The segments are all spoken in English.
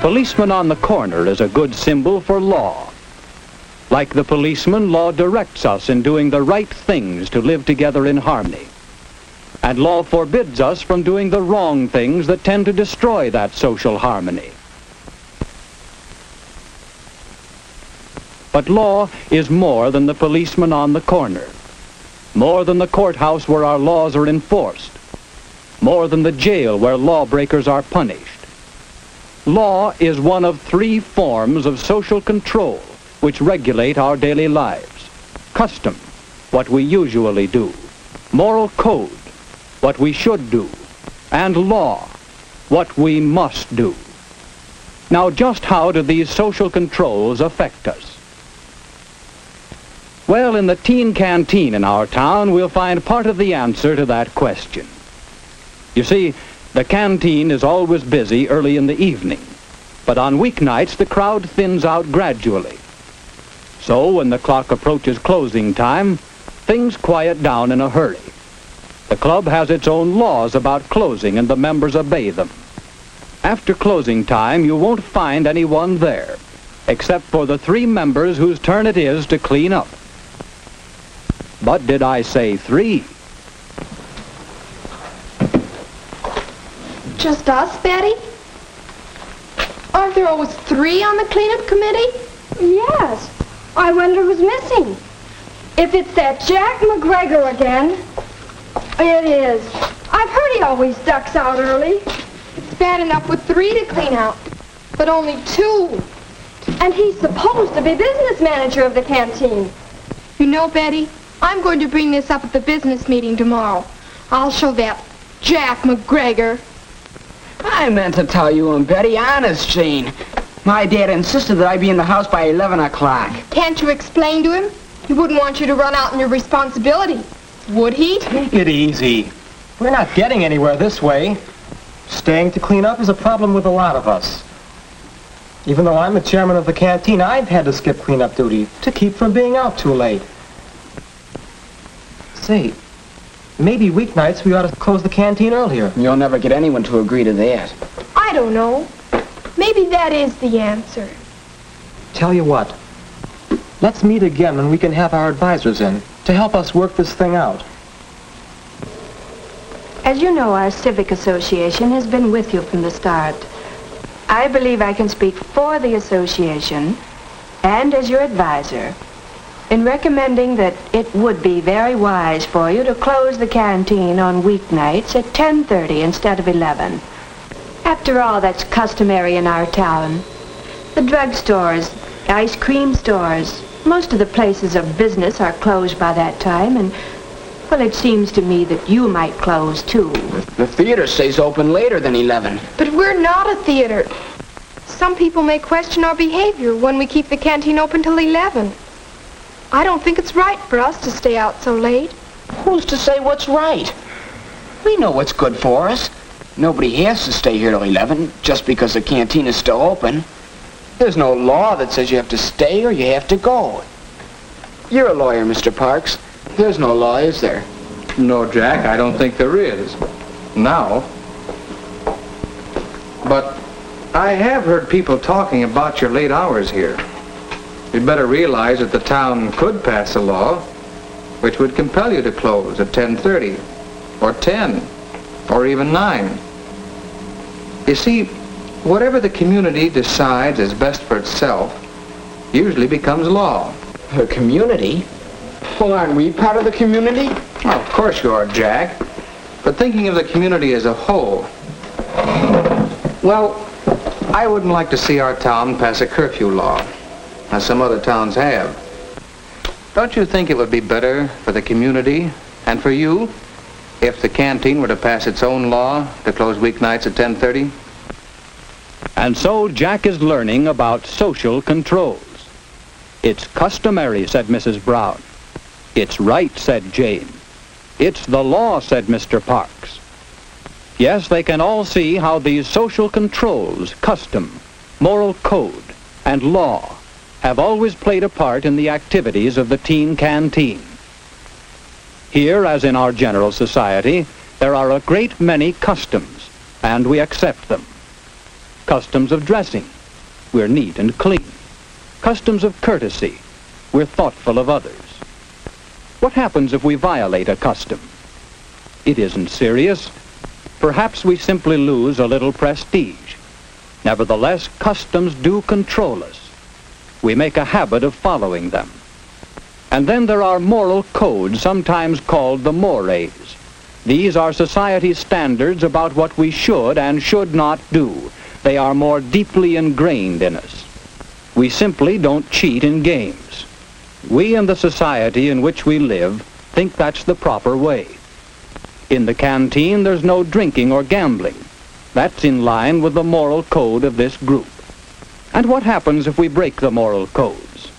policeman on the corner is a good symbol for law. Like the policeman, law directs us in doing the right things to live together in harmony. And law forbids us from doing the wrong things that tend to destroy that social harmony. But law is more than the policeman on the corner, more than the courthouse where our laws are enforced, more than the jail where lawbreakers are punished. Law is one of three forms of social control which regulate our daily lives. Custom, what we usually do. Moral code, what we should do. And law, what we must do. Now, just how do these social controls affect us? Well, in the teen canteen in our town, we'll find part of the answer to that question. You see, the canteen is always busy early in the evening, but on weeknights the crowd thins out gradually. So when the clock approaches closing time, things quiet down in a hurry. The club has its own laws about closing and the members obey them. After closing time, you won't find anyone there, except for the three members whose turn it is to clean up. But did I say three? Just us, Betty? Aren't there always three on the cleanup committee? Yes. I wonder who's missing. If it's that Jack McGregor again. It is. I've heard he always ducks out early. It's bad enough with three to clean out, but only two. And he's supposed to be business manager of the canteen. You know, Betty, I'm going to bring this up at the business meeting tomorrow. I'll show that Jack McGregor. I meant to tell you and Betty, honest, Jane. My dad insisted that I be in the house by 11 o'clock. Can't you explain to him? He wouldn't want you to run out on your responsibility, would he? Take it easy. We're not getting anywhere this way. Staying to clean up is a problem with a lot of us. Even though I'm the chairman of the canteen, I've had to skip cleanup duty to keep from being out too late. Say, maybe weeknights we ought to close the canteen earlier. You'll never get anyone to agree to that. I don't know. Maybe that is the answer. Tell you what, let's meet again when we can have our advisors in to help us work this thing out. As you know, our civic association has been with you from the start. I believe I can speak for the association and as your advisor in recommending that it would be very wise for you to close the canteen on weeknights at 10:30 instead of 11. After all, that's customary in our town. The drugstores, ice cream stores, most of the places of business are closed by that time, and, well, it seems to me that you might close too. The theater stays open later than 11. But we're not a theater. Some people may question our behavior when we keep the canteen open till 11. I don't think it's right for us to stay out so late. Who's to say what's right? We know what's good for us. Nobody has to stay here till 11 just because the canteen is still open. There's no law that says you have to stay or you have to go. You're a lawyer, Mr. Parks. There's no law, is there? No, Jack, I don't think there is. Now. But I have heard people talking about your late hours here. You'd better realize that the town could pass a law which would compel you to close at 10:30 or 10 or even 9. You see, whatever the community decides is best for itself usually becomes law. The community? Well, aren't we part of the community? Well, of course you are, Jack. But thinking of the community as a whole, well, I wouldn't like to see our town pass a curfew law, as some other towns have. Don't you think it would be better for the community and for you if the canteen were to pass its own law to close weeknights at 10:30? And so Jack is learning about social controls. It's customary, said Mrs. Brown. It's right, said Jane. It's the law, said Mr. Parks. Yes, they can all see how these social controls, custom, moral code, and law have always played a part in the activities of the teen canteen. Here, as in our general society, there are a great many customs, and we accept them. Customs of dressing. We're neat and clean. Customs of courtesy. We're thoughtful of others. What happens if we violate a custom? It isn't serious. Perhaps we simply lose a little prestige. Nevertheless, customs do control us. We make a habit of following them. And then there are moral codes, sometimes called the mores. These are society's standards about what we should and should not do. They are more deeply ingrained in us. We simply don't cheat in games. We in the society in which we live think that's the proper way. In the canteen, there's no drinking or gambling. That's in line with the moral code of this group. And what happens if we break the moral codes?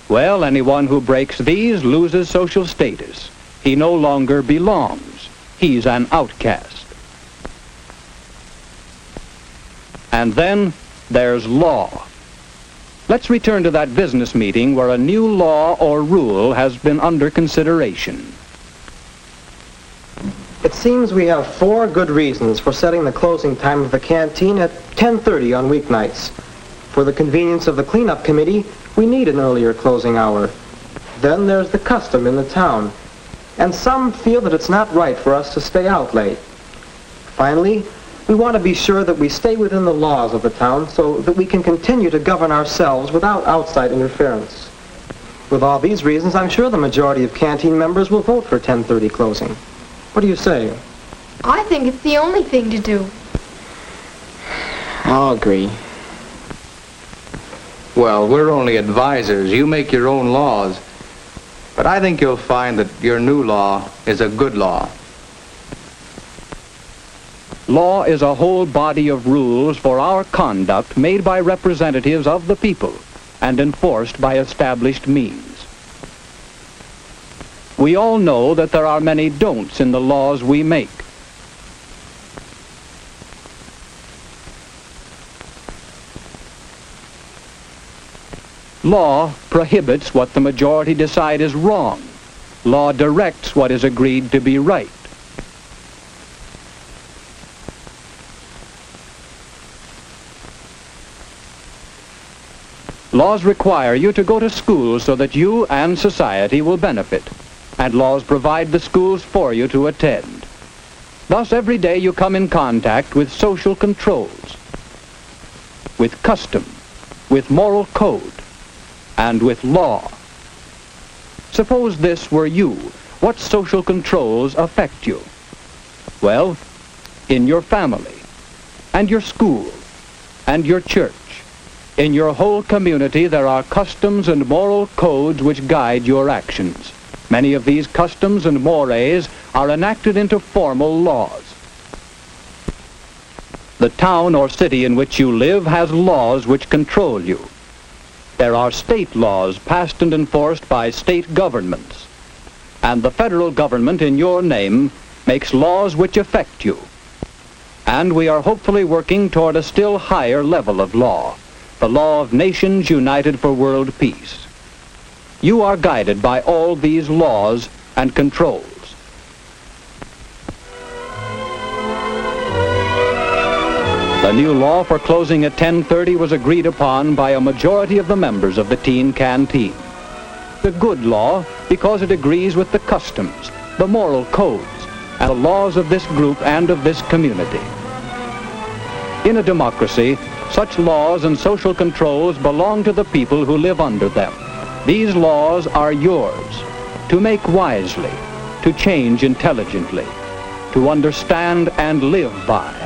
Well, anyone who breaks these loses social status. He no longer belongs. He's an outcast. And then there's law. Let's return to that business meeting where a new law or rule has been under consideration. It seems we have 4 good reasons for setting the closing time of the canteen at 10:30 on weeknights. For the convenience of the cleanup committee, we need an earlier closing hour. Then there's the custom in the town. And some feel that it's not right for us to stay out late. Finally, we want to be sure that we stay within the laws of the town so that we can continue to govern ourselves without outside interference. With all these reasons, I'm sure the majority of canteen members will vote for 10:30 closing. What do you say? I think it's the only thing to do. I'll agree. Well, we're only advisors. You make your own laws. But I think you'll find that your new law is a good law. Law is a whole body of rules for our conduct made by representatives of the people and enforced by established means. We all know that there are many don'ts in the laws we make. Law prohibits what the majority decide is wrong. Law directs what is agreed to be right. Laws require you to go to school so that you and society will benefit, and laws provide the schools for you to attend. Thus, every day you come in contact with social controls, with custom, with moral code, and with law. Suppose this were you. What social controls affect you? Well, in your family, and your school, and your church. In your whole community, there are customs and moral codes which guide your actions. Many of these customs and mores are enacted into formal laws. The town or city in which you live has laws which control you. There are state laws passed and enforced by state governments. And the federal government in your name makes laws which affect you. And we are hopefully working toward a still higher level of law, the law of nations united for world peace. You are guided by all these laws and controls. The new law for closing at 10:30 was agreed upon by a majority of the members of the teen canteen. A good law because it agrees with the customs, the moral codes, and the laws of this group and of this community. In a democracy, such laws and social controls belong to the people who live under them. These laws are yours, to make wisely, to change intelligently, to understand and live by.